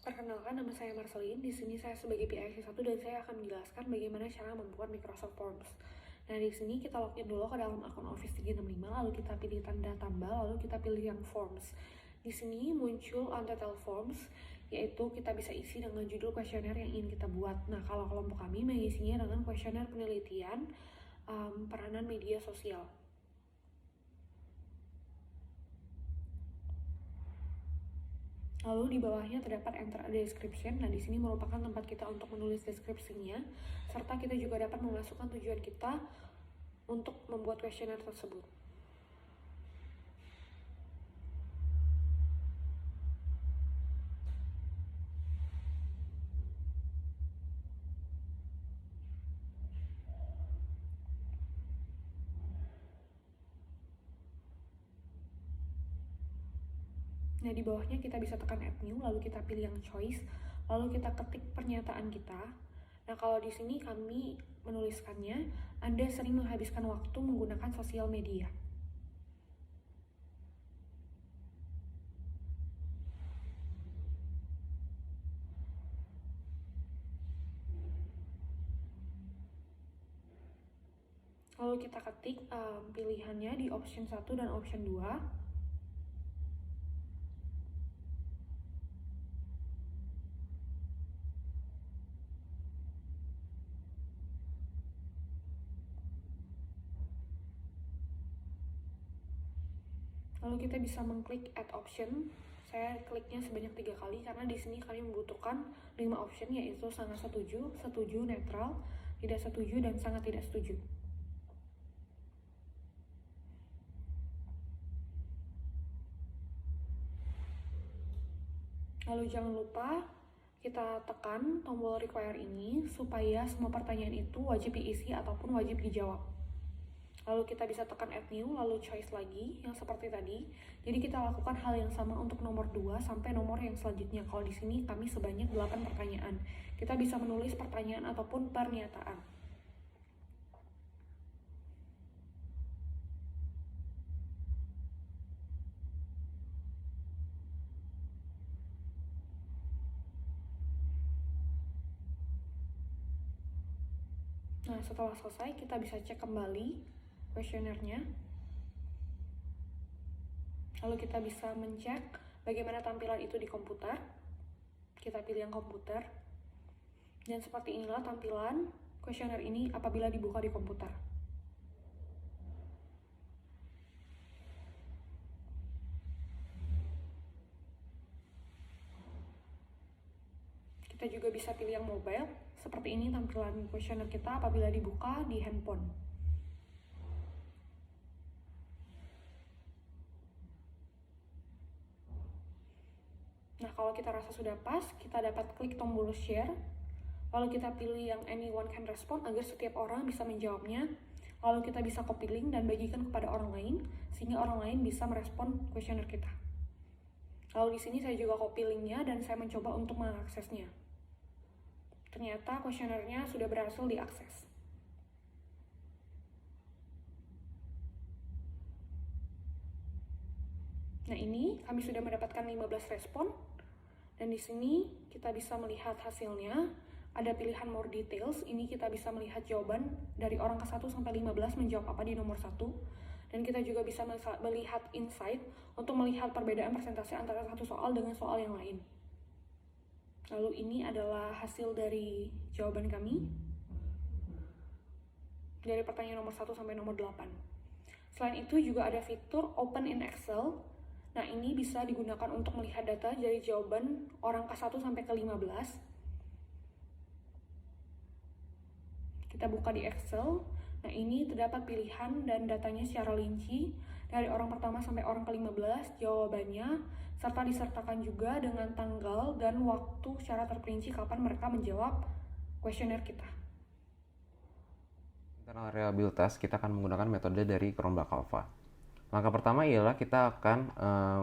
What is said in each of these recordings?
Perkenalkan, nama saya Marcelin. Di sini saya sebagai PIC1 dan saya akan menjelaskan bagaimana cara membuat Microsoft Forms. Nah, di sini kita login dulu ke dalam akun Office 365, lalu kita pilih tanda tambah, lalu kita pilih yang Forms. Di sini muncul Untitled Forms, yaitu kita bisa isi dengan judul kuesioner yang ingin kita buat. Nah, kalau kelompok kami mengisinya dengan kuesioner penelitian peranan media sosial. Lalu di bawahnya terdapat enter a description. Nah, di sini merupakan tempat kita untuk menulis deskripsinya, serta kita juga dapat memasukkan tujuan kita untuk membuat kuesioner tersebut. Nah, di bawahnya kita bisa tekan add new, lalu kita pilih yang choice, lalu kita ketik pernyataan kita. Nah, kalau di sini kami menuliskannya, Anda sering menghabiskan waktu menggunakan sosial media. Lalu kita ketik pilihannya di option 1 dan option 2. Lalu kita bisa mengklik add option. Saya kliknya sebanyak 3 kali karena di sini kami membutuhkan 5 option, yaitu sangat setuju, setuju, netral, tidak setuju, dan sangat tidak setuju. Lalu jangan lupa kita tekan tombol require ini supaya semua pertanyaan itu wajib diisi ataupun wajib dijawab. Lalu kita bisa tekan add new, lalu choice lagi yang seperti tadi. Jadi kita lakukan hal yang sama untuk nomor 2 sampai nomor yang selanjutnya. Kalau di sini kami sebanyak 8 pertanyaan. Kita bisa menulis pertanyaan ataupun pernyataan. Nah, setelah selesai kita bisa cek kembali kuesionernya. Lalu kita bisa mencek bagaimana tampilan itu di komputer. Kita pilih yang komputer. Dan seperti inilah tampilan kuesioner ini apabila dibuka di komputer. Kita juga bisa pilih yang mobile. Seperti ini tampilan kuesioner kita apabila dibuka di handphone. Nah, kalau kita rasa sudah pas, kita dapat klik tombol share. Lalu kita pilih yang anyone can respond agar setiap orang bisa menjawabnya. Lalu kita bisa copy link dan bagikan kepada orang lain, sehingga orang lain bisa merespon kuesioner kita. Lalu di sini saya juga copy linknya dan saya mencoba untuk mengaksesnya. Ternyata kuesionernya sudah berhasil diakses. Nah, ini kami sudah mendapatkan 15 respon. Dan di sini kita bisa melihat hasilnya. Ada pilihan more details. Ini kita bisa melihat jawaban dari orang ke 1 sampai 15 menjawab apa di nomor 1. Dan kita juga bisa melihat insight untuk melihat perbedaan persentase antara satu soal dengan soal yang lain. Lalu ini adalah hasil dari jawaban kami dari pertanyaan nomor 1 sampai nomor 8. Selain itu juga ada fitur Open in Excel. Nah, ini bisa digunakan untuk melihat data dari jawaban orang ke 1 sampai ke 15. Kita buka di Excel. Nah, ini terdapat pilihan dan datanya secara rinci dari orang pertama sampai orang ke-15, jawabannya, serta disertakan juga dengan tanggal dan waktu secara terperinci kapan mereka menjawab kuesioner kita. Internal reliabilitas kita akan menggunakan metode dari Chromebook Alpha. Langkah pertama ialah kita akan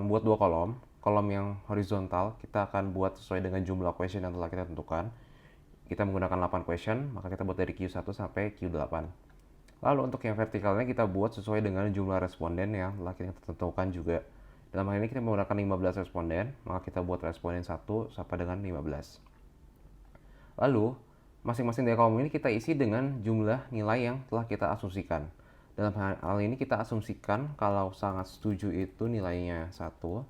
membuat 2 kolom. Kolom yang horizontal kita akan buat sesuai dengan jumlah question yang telah kita tentukan. Kita menggunakan 8 question, maka kita buat dari Q1 sampai Q8. Lalu untuk yang vertikalnya kita buat sesuai dengan jumlah responden yang telah kita tentukan juga Dalam hal ini kita menggunakan 15 responden, maka kita buat responden 1 sama dengan 15. Lalu, masing-masing dari kolom ini kita isi dengan jumlah nilai yang telah kita asumsikan. Dalam hal ini kita asumsikan kalau sangat setuju itu nilainya 1,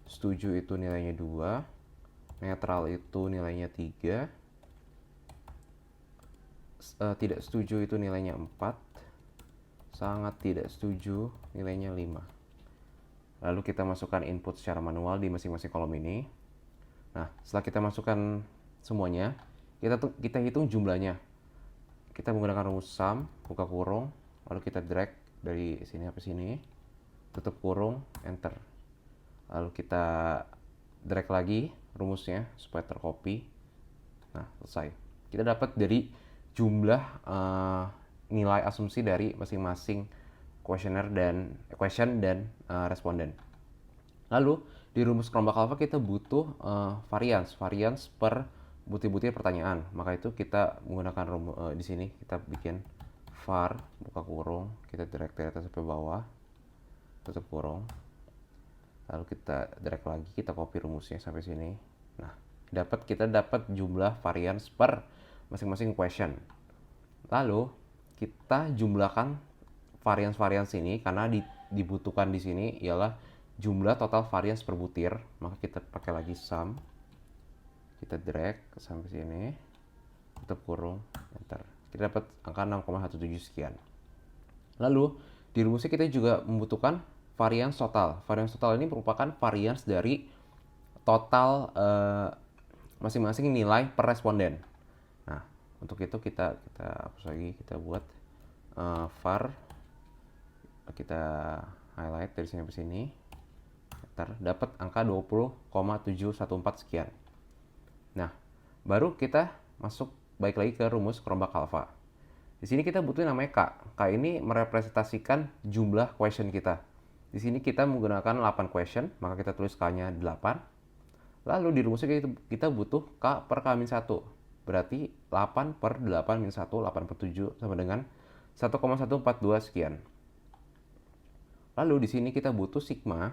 setuju itu nilainya 2, netral itu nilainya 3, tidak setuju itu nilainya 4, sangat tidak setuju nilainya 5. Lalu kita masukkan input secara manual di masing-masing kolom ini. Nah, setelah kita masukkan semuanya, kita hitung jumlahnya. Kita menggunakan rumus sum, buka kurung, lalu kita drag dari sini sampai sini, tutup kurung, enter. Lalu kita drag lagi rumusnya supaya tercopy. Nah, selesai. Kita dapat dari jumlah nilai asumsi dari masing-masing question dan responden. Lalu di rumus kerombak alpha kita butuh varians per butir-butir pertanyaan. Maka itu kita menggunakan di sini kita bikin var buka kurung, kita drag dari atas sampai bawah, tutup kurung. Lalu kita drag lagi, kita copy rumusnya sampai sini. Nah, kita dapat jumlah varians per masing-masing question. Lalu kita jumlahkan varians ini karena dibutuhkan di sini ialah jumlah total varians per butir, maka kita pakai lagi sum, kita drag sampai sini, tutup kurung, enter. Kita dapat angka 6,17 sekian. Lalu di rumusnya kita juga membutuhkan varians total. Varians total ini merupakan varians dari total masing-masing nilai per responden. Nah, untuk itu kita hapus lagi, kita buat var, kita highlight dari sini sampai sini, dapat angka 20,714 sekian. Nah, baru kita balik lagi ke rumus kerombak alpha. Di sini kita butuh namanya K. K ini merepresentasikan jumlah question kita. Di sini kita menggunakan 8 question, maka kita tulis K-nya 8. Lalu di rumusnya kita butuh K per K-1. Berarti 8 per 8 min 1, 8 per 7 sama dengan 1,142 sekian. Lalu di sini kita butuh sigma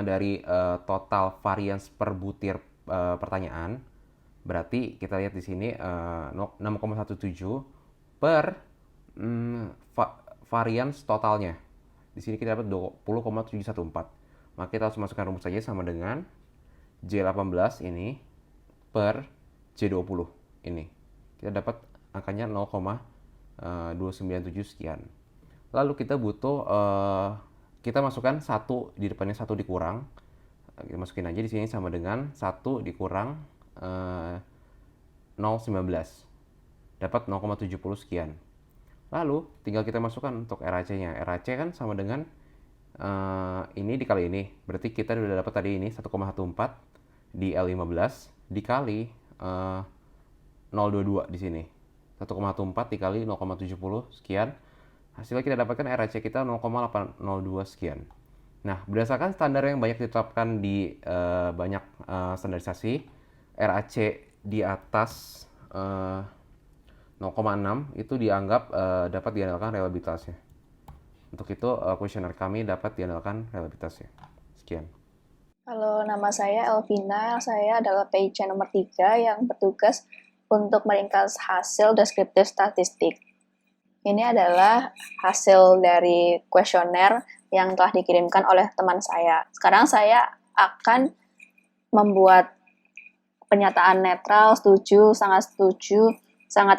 dari total varians per butir pertanyaan. Berarti kita lihat di sini 6,17 per varians totalnya. Di sini kita dapat 20,714. Maka kita harus masukkan rumus saja sama dengan J18 ini per J20 ini. Kita dapat angkanya 0,297 sekian. Lalu kita butuh kita masukkan 1 di depannya, 1 dikurang. Kita masukin aja di sini sama dengan 1 dikurang 0,19. Dapat 0,70 sekian. Lalu tinggal kita masukkan untuk RAC-nya. RAC kan sama dengan ini dikali ini. Berarti kita udah dapat tadi ini 1,14 di L15 dikali 0,22 di sini. 1,14 dikali 0,70 sekian. Hasilnya kita dapatkan RAC kita 0,802 sekian. Nah, berdasarkan standar yang banyak ditetapkan di banyak standarisasi, RAC di atas 0,6 itu dianggap dapat diandalkan reliabilitasnya. Untuk itu, kuesioner kami dapat diandalkan reliabilitasnya. Sekian. Halo, nama saya Elvina. Saya adalah PIC nomor 3 yang bertugas untuk meringkas hasil deskriptif statistik. Ini adalah hasil dari kuesioner yang telah dikirimkan oleh teman saya. Sekarang saya akan membuat pernyataan netral, setuju, sangat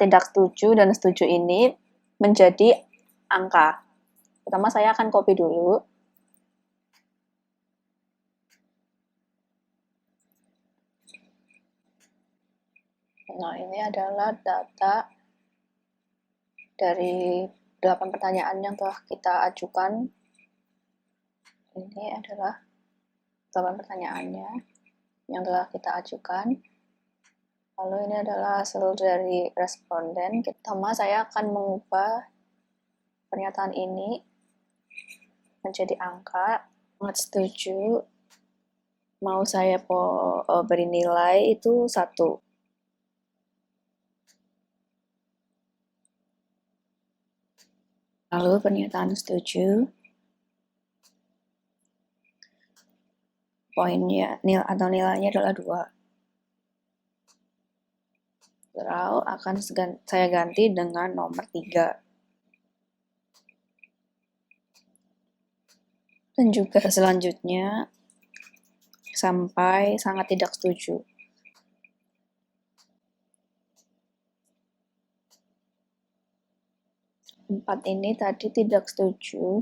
tidak setuju, dan setuju ini menjadi angka. Pertama saya akan copy dulu. Nah, ini adalah data dari 8 pertanyaan yang telah kita ajukan. Ini adalah 8 pertanyaannya yang telah kita ajukan. Lalu ini adalah hasil dari responden. Pertama saya akan mengubah pernyataan ini menjadi angka. Sangat setuju. Mau saya beri nilai itu 1. Lalu pernyataan setuju. poinnya atau nilainya adalah 2. Lalu akan saya ganti dengan nomor 3. Dan juga selanjutnya sampai sangat tidak setuju. Empat ini tadi tidak setuju,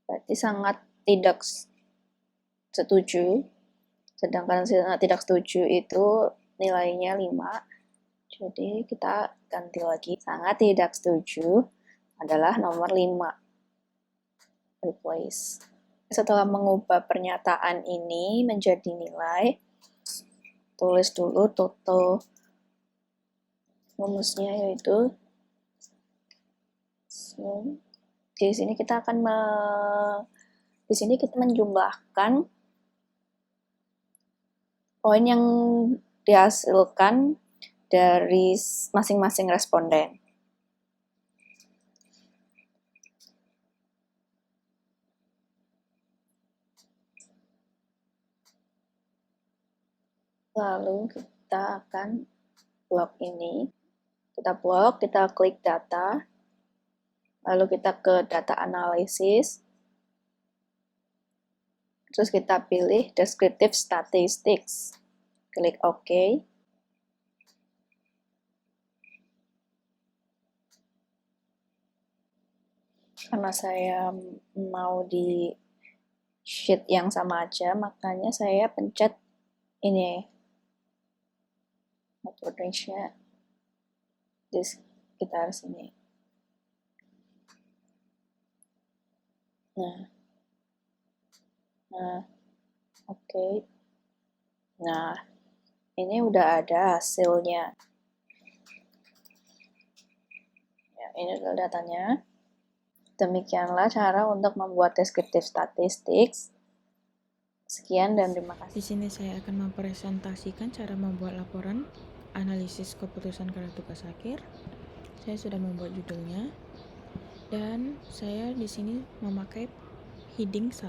berarti sangat tidak setuju, sedangkan sangat tidak setuju itu nilainya 5. Jadi kita ganti lagi, sangat tidak setuju adalah nomor 5. Replace. Setelah mengubah pernyataan ini menjadi nilai, tulis dulu total rumusnya, yaitu di sini kita akan menjumlahkan poin yang dihasilkan dari masing-masing responden. Lalu kita akan blok ini. Kita blok, kita klik data, lalu kita ke data analisis, terus kita pilih descriptive statistics. Klik OK. Karena saya mau di sheet yang sama aja, makanya saya pencet ini range-nya di sekitar sini. Nah, oke. Nah, ini udah ada hasilnya. Ya, ini adalah datanya. Demikianlah cara untuk membuat descriptive statistics. Sekian dan terima kasih. Di sini saya akan mempresentasikan cara membuat laporan analisis keputusan karya tugas akhir. Saya sudah membuat judulnya dan saya di sini memakai heading 1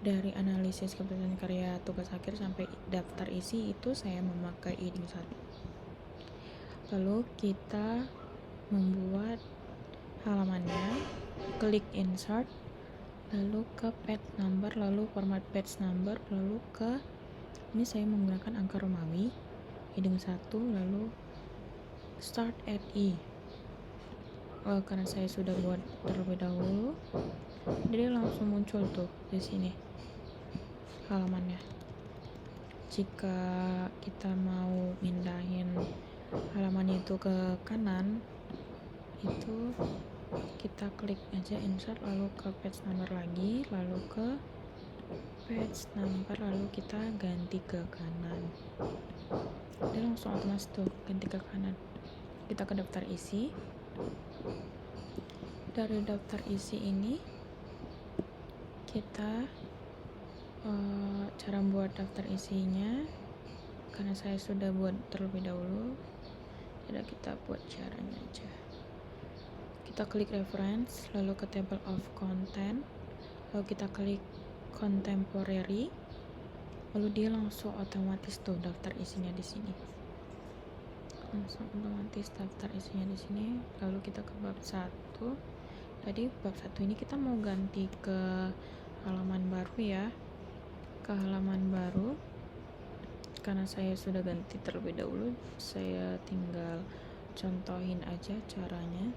dari analisis keputusan karya tugas akhir sampai daftar isi, itu saya memakai heading 1. Lalu kita membuat halamannya, klik insert, lalu ke page number, lalu format page number, lalu ke ini saya menggunakan angka Romawi, heading 1, lalu start at E. Karena saya sudah buat terlebih dahulu, jadi langsung muncul tuh di sini halamannya. Jika kita mau mindahin halaman itu ke kanan, itu kita klik aja insert, lalu ke page number lagi, lalu ke page number, lalu kita ganti ke kanan. Dia langsung otomatis tuh ganti ke kanan. Kita ke daftar isi. Dari daftar isi ini kita cara buat daftar isinya, karena saya sudah buat terlebih dahulu, jadi kita buat caranya aja. Kita klik reference, lalu ke table of content, lalu kita klik contemporary, lalu dia langsung otomatis tuh daftar isinya di sini. Langsung otomatis daftar isinya di sini. Lalu kita ke bab 1. Tadi bab 1 ini kita mau ganti ke halaman baru ya. Ke halaman baru. Karena saya sudah ganti terlebih dahulu, saya tinggal contohin aja caranya.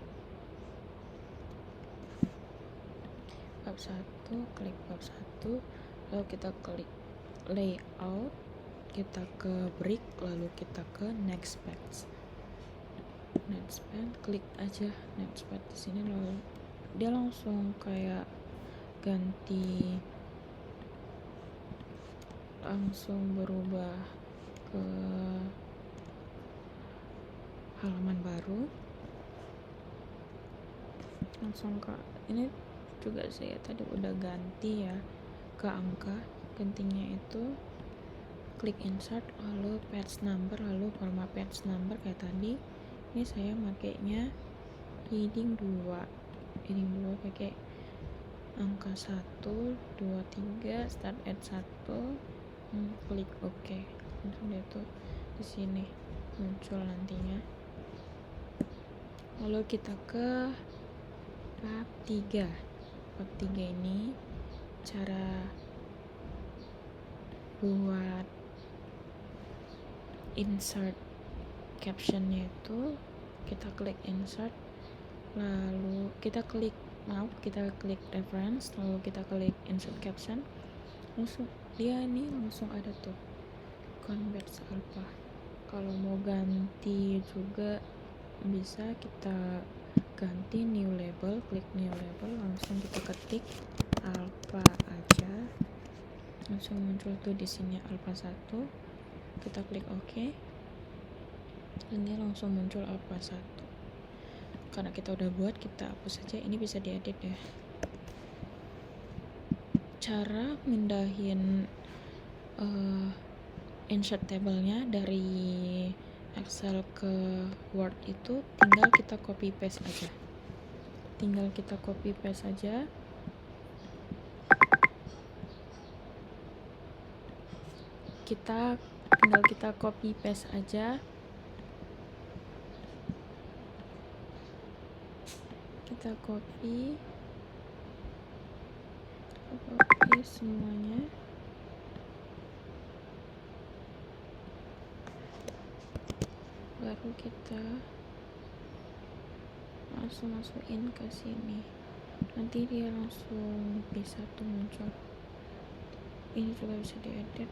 Bab 1, klik bab 1, lalu kita klik layout, kita ke break, lalu kita ke next page. Next page, klik aja next page di sini, lalu dia langsung kayak ganti, langsung berubah ke halaman baru. Langsung ke ini juga saya tadi udah ganti ya ke angka, gantinya itu klik insert, lalu page number, lalu format page number kayak tadi. Ini saya makainya heading 2 pakai angka 1, 2, 3, start at 1, klik OK. Langsung dia tuh di sini muncul nantinya. Lalu kita ke tahap 3. Tahap 3 ini cara buat insert captionnya itu kita klik insert, lalu kita klik reference, lalu kita klik insert caption, langsung dia ini langsung ada tuh convert alpha. Kalau mau ganti juga bisa, kita ganti new label, klik new label, langsung kita ketik alpha aja, langsung muncul tuh di sini alpha 1. Kita klik OK, dan dia langsung muncul alpha 1. Karena kita udah buat, kita hapus saja. Ini bisa diedit ya. Cara mindahin insert table-nya dari Excel ke Word itu tinggal kita copy paste aja. Kita copy paste aja. Kita copy semuanya. Baru kita langsung masukin ke sini. Nanti dia langsung bisa tuh muncul. Ini juga bisa diedit.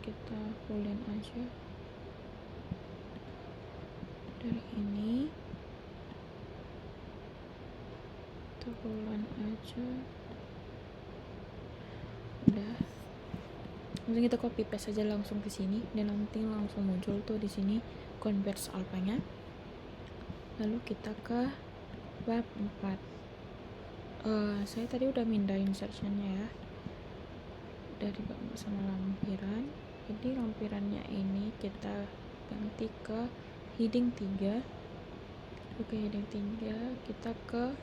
Kita fullin aja dari ini. Kita fullin aja. Udah. Langsung kita copy paste aja langsung ke sini, dan nanti langsung muncul tuh di sini converts alpha-nya. Lalu kita ke bab 4. Saya tadi udah mindahin insertion-nya ya, dari bab sama lampiran. Jadi lampirannya ini kita ganti ke heading 3. Oke, heading 3 kita ke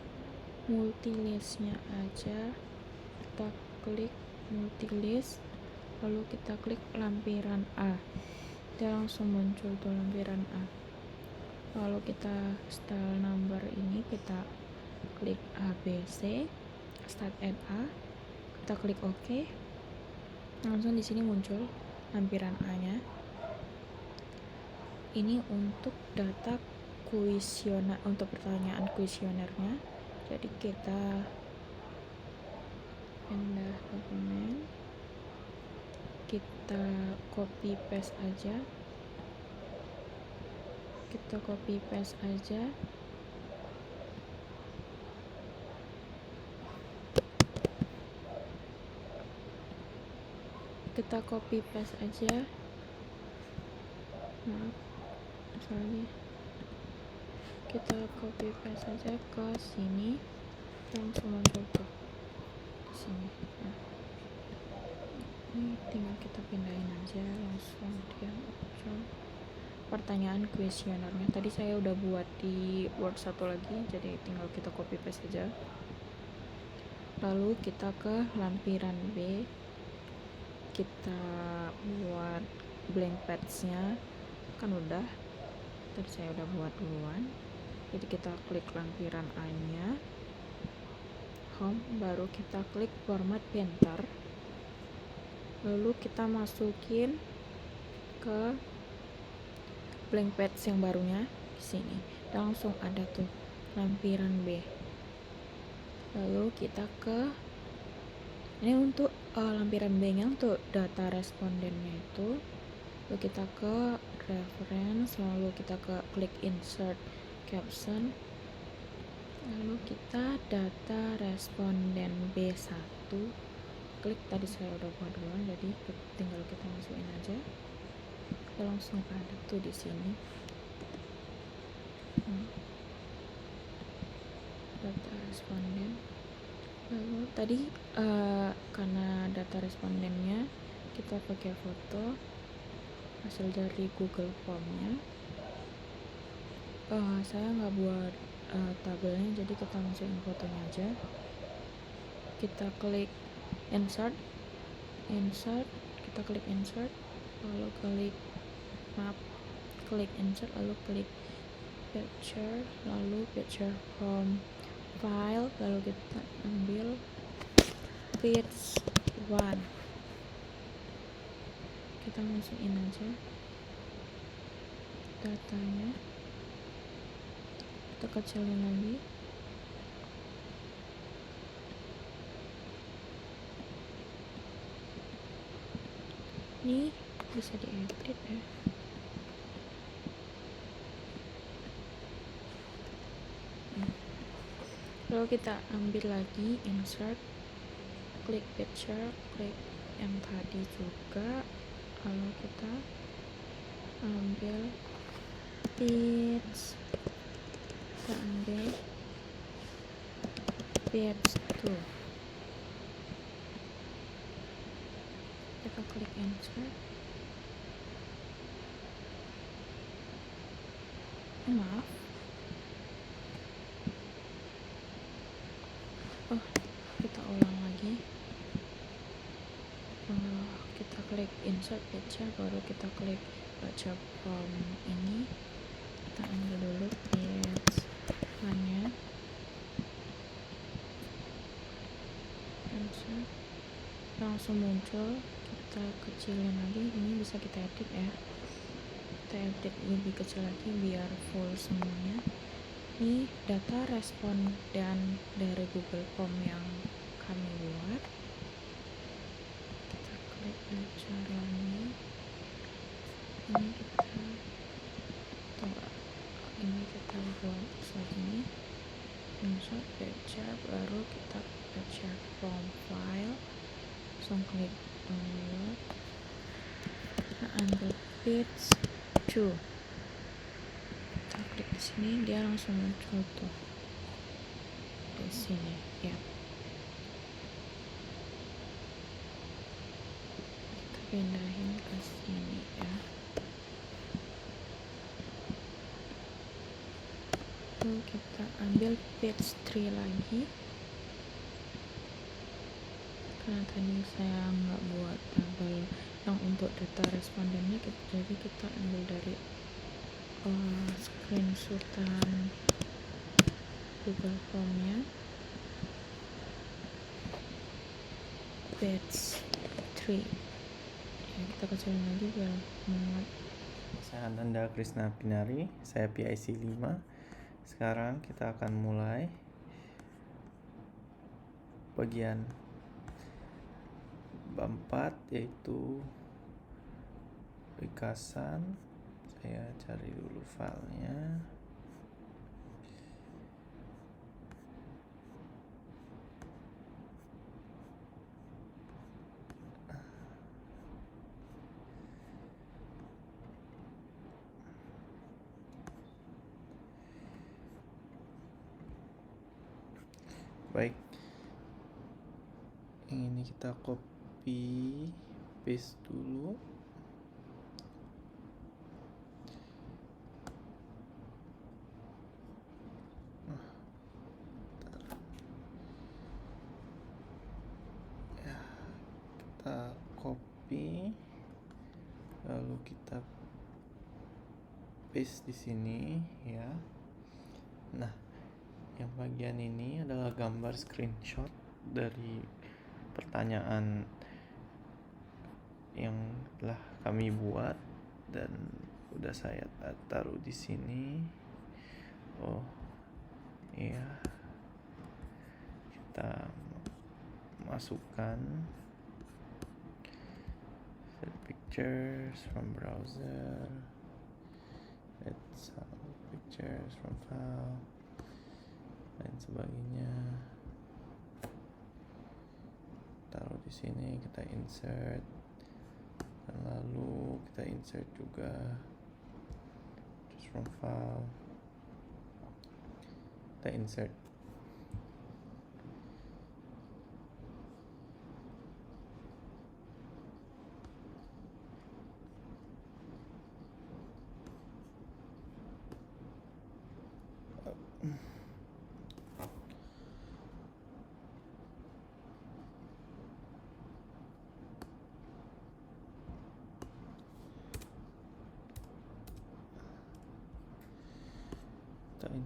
multilist-nya aja. Kita klik multilist, lalu kita klik lampiran A. Dia langsung muncul tuh lampiran A. Lalu kita style number ini kita klik ABC, start at A, kita klik OK, langsung di sini muncul lampiran A-nya. Ini untuk data kuesioner, untuk pertanyaan kuesionernya. Jadi kita pindah dokumen, kita copy paste aja. Kita copy paste aja. Maaf, soalnya kita copy paste aja ke sini, langsung muncul tuh di sini. Nah, ini tinggal kita pindahin aja, langsung dia muncul pertanyaan kuesionernya. Tadi saya udah buat di Word satu lagi, jadi tinggal kita copy paste aja. Lalu kita ke lampiran B, kita buat blank page-nya kan udah, tadi saya udah buat duluan. Jadi kita klik lampiran A-nya, home, baru kita klik format painter, lalu kita masukin ke blank page yang barunya di sini. Dan langsung ada tuh lampiran B. Lalu kita ke ini untuk lampiran B nya untuk data respondennya itu. Lalu kita ke reference, lalu kita ke klik insert caption, lalu kita data responden B1 klik. Tadi saya udah buat duluan, jadi tinggal kita masukin aja. Langsung ada tuh di sini data responden. Lalu tadi karena data respondennya kita pakai foto hasil dari Google Form-nya. Saya nggak buat tabelnya, jadi kita masukin fotonya aja. kita klik insert, kita klik insert, lalu klik insert, lalu klik picture, lalu picture from file, lalu kita ambil page 1, kita masukin aja datanya, kita kecilin lagi. Ini bisa diedit ya. Lalu kita ambil lagi insert, klik picture, klik yang tadi juga, lalu kita ambil page, kita ambil page 2, kita klik insert. Maaf, kita ulang lagi. Kita klik insert picture, baru kita klik baca from ini, kita ambil dulu page 1-nya, insert, langsung muncul. Kita kecilin lagi, ini bisa kita edit ya, kita edit lebih kecil lagi biar full semuanya. Ini data responden dari Google Form yang kami buat. Kita klik picture lagi, ini kita buat segini, insert picture, baru kita picture from file, langsung klik download, kita ambil page 2, kita klik di sini, dia langsung muncul tuh di sini ya. Kita pindahin ke sini ya. Lalu kita ambil page 3 lagi, karena tadi saya nggak buat tabel yang untuk data respondennya, jadi kita ambil dari screenshotan Google Form-nya, page 3 ya, kita kecilin lagi biar muat. Saya Ananda Krisna Pinari, saya PIC 5. Sekarang kita akan mulai bagian bab 4, yaitu ringkasan. Saya cari dulu filenya. Baik, ini kita copy paste dulu. Ya, kita copy, lalu kita paste di sini ya. Nah, yang bagian ini adalah gambar screenshot dari pertanyaan yang telah kami buat dan udah saya taruh di sini. Oh iya, kita masukkan set pictures from browser, let's pictures from file dan sebagainya, taruh di sini, kita insert, dan lalu kita insert juga just from file, kita insert.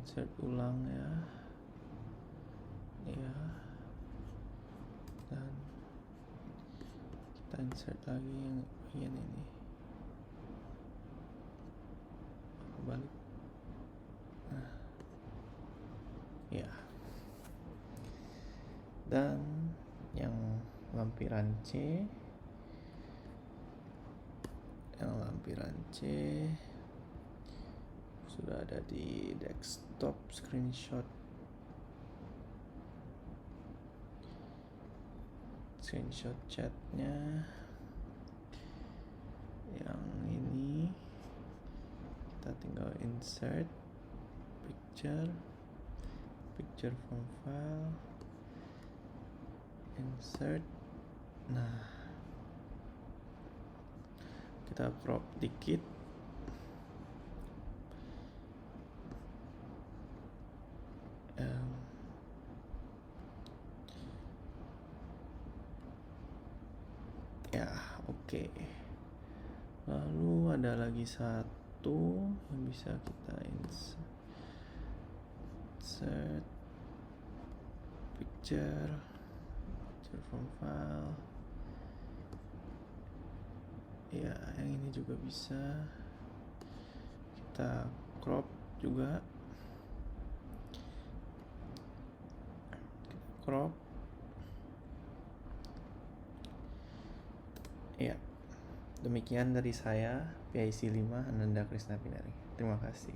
insert ulang ya. Ya. Dan kita insert lagi yang bagian ini. Aku balik. Nah. Ya. Dan yang lampiran C sudah ada di desktop screenshot chatnya. Yang ini kita tinggal insert picture from file, insert. Nah, kita crop dikit. Ya, oke. Lalu ada lagi satu yang bisa kita insert picture from file. Ya, yang ini juga bisa kita crop juga. Ya, demikian dari saya, PIC 5 Ananda Krisna Pinari. Terima kasih.